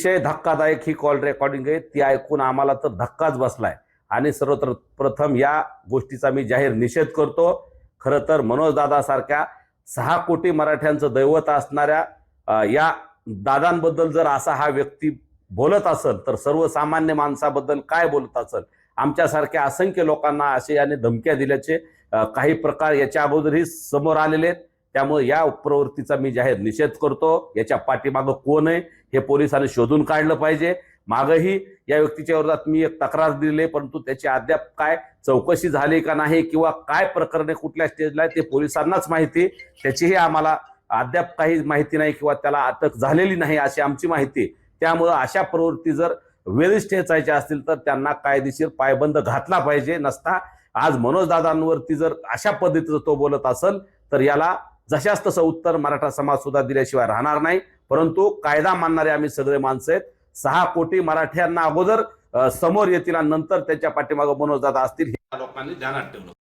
अतिशय धक्कादायक ही call recording आहे, ती ऐकून आम्हाला तर धक्काच बसलाय आणि सर्वप्रथम या गोष्टीचा मी जाहीर निषेध करतो। खरं तर मनोज दादा सारख्या 6 कोटी मराठ्यांचं दैवत असणाऱ्या या दादांबद्दल जर असा हा व्यक्ती बोलत असेल तर सर्वसामान्य माणसाबद्दल काय बोलत असेल। आमच्यासारख्या असंख्य लोकांना असे याने धमक्या दिल्याचे काही प्रकार याच्या अगोदरही समोर आलेले आहेत। त्यामुळे या प्रवृत्तीचा मी जाहीर निषेध करतो। याच्या पाठीमागं कोण आहे हे पोलिसांनी शोधून काढलं पाहिजे। मागही या व्यक्तीच्या विरोधात मी एक तक्रार दिली, परंतु त्याची अद्याप काय चौकशी झाली का नाही किंवा काय प्रकरण कुठल्या स्टेजला आहे ते पोलिसांनाच माहिती। त्याचीही आम्हाला अद्याप काही माहिती नाही किंवा त्याला अटक झालेली नाही अशी आमची माहिती। त्यामुळे अशा प्रवृत्ती जर वेळीच ठेचायच्या असतील तर त्यांना कायदेशीर पायबंद घातला पाहिजे। नसता आज मनोज दादांवरती जर अशा पद्धतीचं तो बोलत असेल तर याला जशास तसं उत्तर मराठा समाज सुद्धा दिल्याशिवाय राहणार नाही। परंतु कायदा मानणारे आम्ही सगळे माणसं आहेत। 6 कोटी मराठ्यांना अगोदर समोर येतील आणि नंतर त्याच्या पाठीमागे मनोज दादा असतील हे लोकांनी ध्यानात ठेवलं।